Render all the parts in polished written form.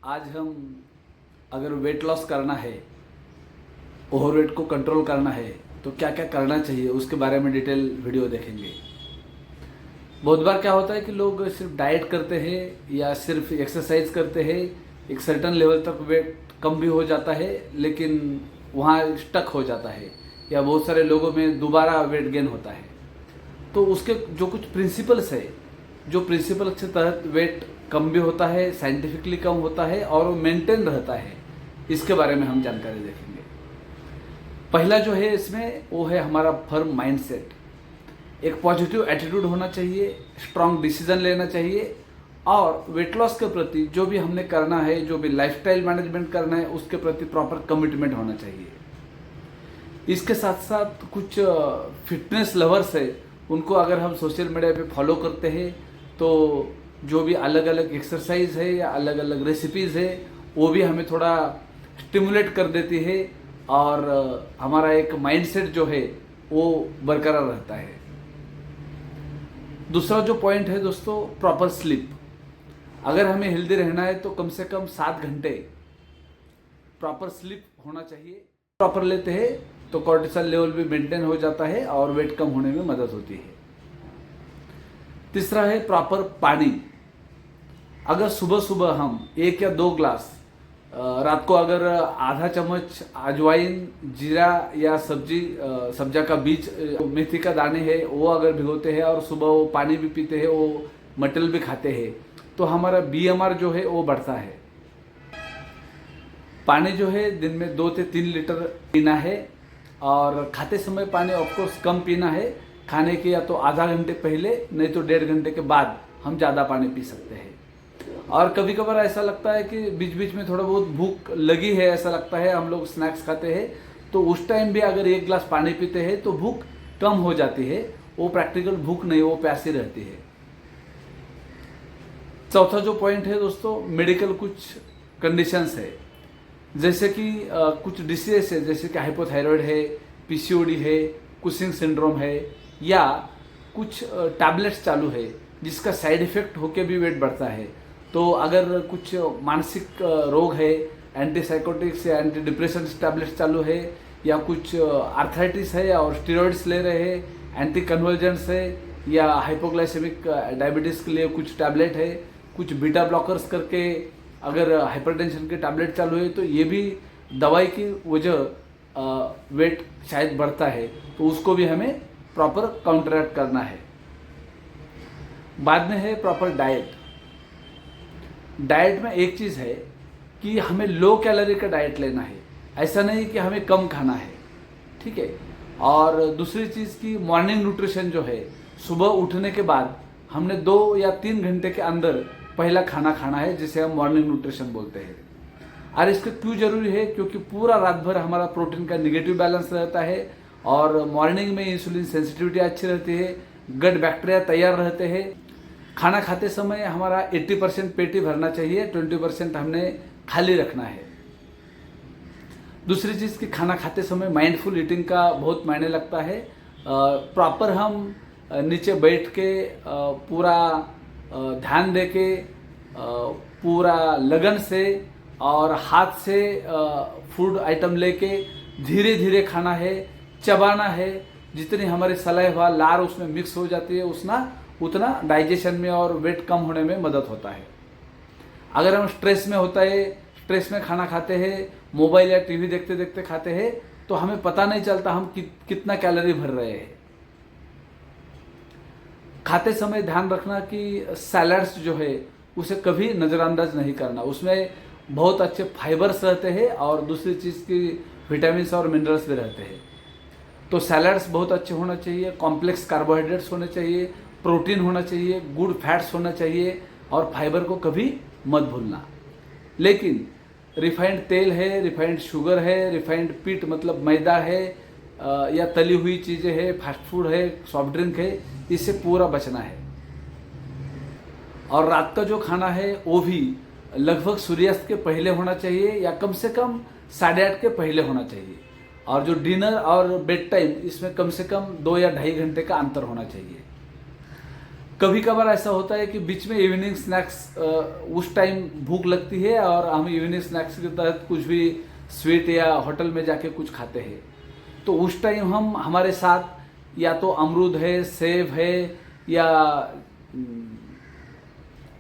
आज हम अगर वेट लॉस करना है, ओवरवेट को कंट्रोल करना है तो क्या क्या करना चाहिए उसके बारे में डिटेल वीडियो देखेंगे। बहुत बार क्या होता है कि लोग सिर्फ डाइट करते हैं या सिर्फ एक्सरसाइज करते हैं, एक सर्टन लेवल तक वेट कम भी हो जाता है लेकिन वहाँ स्टक हो जाता है, या बहुत सारे लोगों में दोबारा वेट गेन होता है। तो उसके जो कुछ प्रिंसिपल्स है, जो प्रिंसिपल के तहत वेट कम भी होता है, साइंटिफिकली कम होता है और वो मेंटेन रहता है, इसके बारे में हम जानकारी देखेंगे। पहला जो है इसमें वो है हमारा फर्म माइंडसेट। एक पॉजिटिव एटीट्यूड होना चाहिए, स्ट्रांग डिसीजन लेना चाहिए और वेट लॉस के प्रति जो भी हमने करना है, जो भी लाइफस्टाइल मैनेजमेंट करना है उसके प्रति प्रॉपर कमिटमेंट होना चाहिए। इसके साथ साथ कुछ फिटनेस लवर्स है, उनको अगर हम सोशल मीडिया पे फॉलो करते हैं तो जो भी अलग अलग एक्सरसाइज है या अलग अलग रेसिपीज़ है वो भी हमें थोड़ा स्टिमुलेट कर देती है और हमारा एक माइंडसेट जो है वो बरकरार रहता है। दूसरा जो पॉइंट है दोस्तों, प्रॉपर स्लीप। अगर हमें हेल्दी रहना है तो कम से कम 7 घंटे प्रॉपर स्लीप होना चाहिए। प्रॉपर लेते हैं तो कॉर्टिसोल लेवल भी मेंटेन हो जाता है और वेट कम होने में मदद होती है। तीसरा है प्रॉपर पानी। अगर सुबह सुबह हम 1 या 2 ग्लास, रात को अगर आधा चम्मच अजवाइन, जीरा या सब्जा का बीज, मेथी का दाने है वो अगर भिगोते हैं और सुबह वो पानी भी पीते हैं, वो मटल भी खाते हैं तो हमारा BMR जो है वो बढ़ता है। पानी जो है दिन में 2 से 3 लीटर पीना है और खाते समय पानी ऑफकोर्स कम पीना है। खाने के या तो आधा घंटे पहले नहीं तो 1.5 घंटे के बाद हम ज़्यादा पानी पी सकते हैं। और कभी कभार ऐसा लगता है कि बीच बीच में थोड़ा बहुत भूख लगी है, ऐसा लगता है, हम लोग स्नैक्स खाते हैं तो उस टाइम भी अगर 1 गिलास पानी पीते हैं तो भूख कम हो जाती है। वो प्रैक्टिकल भूख नहीं, वो प्यासी रहती है। चौथा जो पॉइंट है दोस्तों, मेडिकल कुछ कंडीशंस है, जैसे कि कुछ डिसीजेस है, जैसे कि हाइपोथायराइड है, PCOD है, कुशिंग सिंड्रोम है, या कुछ टैबलेट्स चालू है जिसका साइड इफेक्ट होके भी वेट बढ़ता है। तो अगर कुछ मानसिक रोग है, एंटीसाइकोटिक्स या एंटी डिप्रेशन टैबलेट्स चालू है, या कुछ आर्थराइटिस है और स्टेरॉइड्स ले रहे हैं, एंटी कन्वर्जेंट्स है, या हाइपोग्लाइसेमिक डायबिटीज़ के लिए कुछ टैबलेट है, कुछ बीटा ब्लॉकर्स करके अगर हाइपरटेंशन के टैबलेट चालू है, तो ये भी दवाई की वजह वेट शायद बढ़ता है, तो उसको भी हमें प्रॉपर काउंटरैक्ट करना है। बाद में है प्रॉपर डाइट। डाइट में एक चीज़ है कि हमें लो कैलोरी का डाइट लेना है, ऐसा नहीं कि हमें कम खाना है, ठीक है। और दूसरी चीज़ की मॉर्निंग न्यूट्रिशन जो है, सुबह उठने के बाद हमने 2 या 3 घंटे के अंदर पहला खाना खाना है, जिसे हम मॉर्निंग न्यूट्रिशन बोलते हैं। और इसका क्यों जरूरी है, क्योंकि पूरा रात भर हमारा प्रोटीन का निगेटिव बैलेंस रहता है और मॉर्निंग में इंसुलिन सेंसिटिविटी अच्छी रहती है, गट बैक्टीरिया तैयार रहते हैं। खाना खाते समय हमारा 80% पेट ही भरना चाहिए, 20% हमने खाली रखना है। दूसरी चीज़ कि खाना खाते समय माइंडफुल ईटिंग का बहुत मायने लगता है। प्रॉपर हम नीचे बैठ के पूरा ध्यान दे के पूरा लगन से और हाथ से फूड आइटम लेके धीरे धीरे खाना है, चबाना है। जितनी हमारी सलाइवा लार उसमें मिक्स हो जाती है उतना डाइजेशन में और वेट कम होने में मदद होता है। अगर हम स्ट्रेस में होता है, स्ट्रेस में खाना खाते हैं, मोबाइल या टीवी देखते देखते खाते हैं, तो हमें पता नहीं चलता हम कितना कैलोरी भर रहे हैं। खाते समय ध्यान रखना कि सैलड्स जो है उसे कभी नज़रअंदाज नहीं करना, उसमें बहुत अच्छे फाइबर्स रहते हैं और दूसरी चीज़ की विटामिन्स और मिनरल्स भी रहते हैं। तो सैलड्स बहुत अच्छे होना चाहिए, कॉम्प्लेक्स कार्बोहाइड्रेट्स होने चाहिए, प्रोटीन होना चाहिए, गुड फैट्स होना चाहिए और फाइबर को कभी मत भूलना। लेकिन रिफाइंड तेल है, रिफाइंड शुगर है, रिफाइंड पीट मतलब मैदा है, या तली हुई चीज़ें है, फास्ट फूड है, सॉफ्ट ड्रिंक है, इससे पूरा बचना है। और रात का जो खाना है वो भी लगभग सूर्यास्त के पहले होना चाहिए या कम से कम 8:30 के पहले होना चाहिए। और जो डिनर और बेड टाइम, इसमें कम से कम 2 या 2.5 घंटे का अंतर होना चाहिए। कभी कभार ऐसा होता है कि बीच में इवनिंग स्नैक्स उस टाइम भूख लगती है और हम इवनिंग स्नैक्स के तहत कुछ भी स्वीट या होटल में जाके कुछ खाते हैं। तो उस टाइम हम हमारे साथ या तो अमरूद है, सेब है, या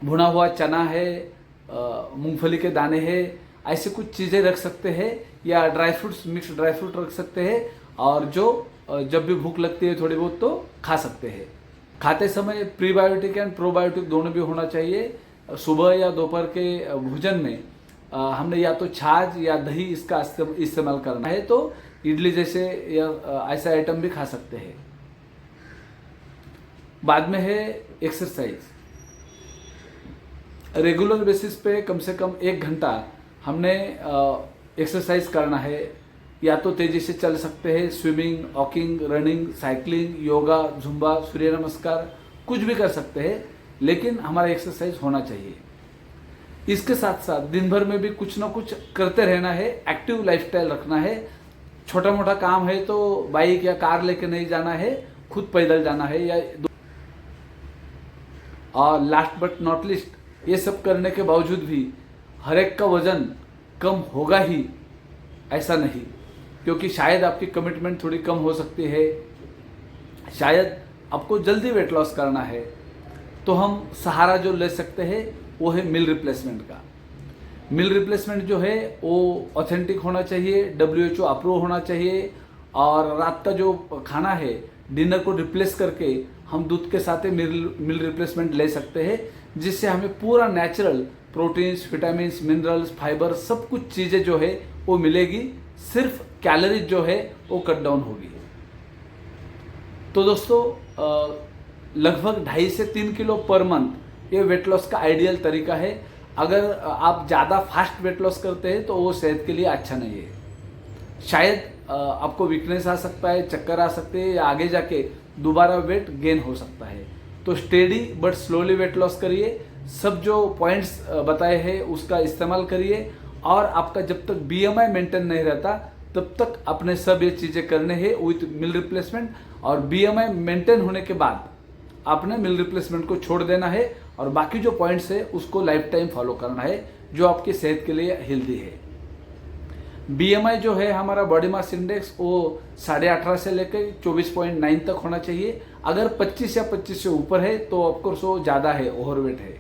भुना हुआ चना है, मूंगफली के दाने हैं, ऐसे कुछ चीज़ें रख सकते हैं, या dry fruits, mix dry fruit रख सकते हैं, और जो जब भी भूख लगती है थोड़ी बहुत तो खा सकते हैं। खाते समय प्रीबायोटिक एंड प्रोबायोटिक दोनों भी होना चाहिए। सुबह या दोपहर के भोजन में हमने या तो छाछ या दही इसका इस्तेमाल करना है, तो इडली जैसे या ऐसा आइटम भी खा सकते हैं। बाद में है एक्सरसाइज। रेगुलर बेसिस पे कम से कम 1 घंटा हमने एक्सरसाइज करना है। या तो तेजी से चल सकते हैं, swimming, walking, running, cycling, yoga, Zumba, surya namaskar, कुछ भी कर सकते हैं, लेकिन हमारा एक्सरसाइज होना चाहिए। इसके साथ साथ दिन भर में भी कुछ ना कुछ करते रहना है, एक्टिव लाइफस्टाइल रखना है। छोटा मोटा काम है तो बाइक या कार लेके नहीं जाना है, खुद पैदल जाना है। या और लास्ट बट नॉट लिस्ट, ये सब करने के बावजूद भी हर एक का वजन कम होगा ही ऐसा नहीं, क्योंकि शायद आपकी कमिटमेंट थोड़ी कम हो सकती है, शायद आपको जल्दी वेट लॉस करना है, तो हम सहारा जो ले सकते हैं वो है मील रिप्लेसमेंट का। मील रिप्लेसमेंट जो है वो ऑथेंटिक होना चाहिए, WHO अप्रूव होना चाहिए, और रात का जो खाना है डिनर को रिप्लेस करके हम दूध के साथ मील रिप्लेसमेंट ले सकते हैं, जिससे हमें पूरा natural proteins, vitamins, minerals, fibre सब कुछ चीज़ें जो है वो मिलेगी, सिर्फ कैलोरीज जो है वो कट डाउन होगी। तो दोस्तों लगभग 2.5 से 3 किलो पर मंथ ये वेट लॉस का आइडियल तरीका है। अगर आप ज़्यादा फास्ट वेट लॉस करते हैं तो वो सेहत के लिए अच्छा नहीं है। शायद आपको वीकनेस आ सकता है, चक्कर आ सकते हैं, या आगे जाके दोबारा वेट गेन हो सकता है। तो steady but slowly weight loss करिए, सब जो पॉइंट्स बताए हैं उसका इस्तेमाल करिए, और आपका जब तक BMI मेंटेन नहीं रहता तब तक अपने सब ये चीज़ें करने हैं विथ मील रिप्लेसमेंट। और BMI मेंटेन होने के बाद आपने मील रिप्लेसमेंट को छोड़ देना है, और बाकी जो पॉइंट्स है उसको लाइफ टाइम फॉलो करना है, जो आपकी सेहत के लिए हेल्दी है। BMI जो है हमारा बॉडी मास इंडेक्स, वो 18.5 से लेकर 24.9 तक होना चाहिए। अगर 25 या 25 से ऊपर है तो ऑफकोर्स वो ज़्यादा है, ओवरवेट है।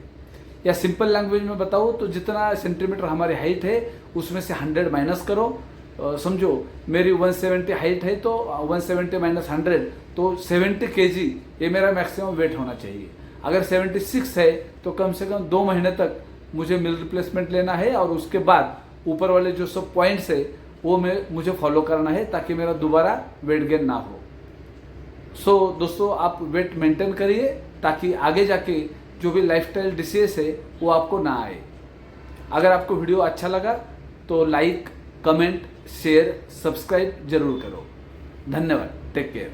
या सिंपल लैंग्वेज में बताऊँ तो जितना सेंटीमीटर हमारी हाइट है उसमें से 100 माइनस करो। समझो मेरी 170 हाइट है तो 170 माइनस 100 तो 70 kg ये मेरा मैक्सिमम वेट होना चाहिए। अगर 76 है तो कम से कम 2 महीने तक मुझे मील रिप्लेसमेंट लेना है, और उसके बाद ऊपर वाले जो सब पॉइंट्स है वो मुझे फॉलो करना है, ताकि मेरा दोबारा वेट गेन ना हो। सो दोस्तों आप वेट मेंटेन करिए, ताकि आगे जाके जो भी लाइफस्टाइल डिसीज है वो आपको ना आए। अगर आपको वीडियो अच्छा लगा तो लाइक, कमेंट, शेयर, सब्सक्राइब जरूर करो। धन्यवाद। Take care.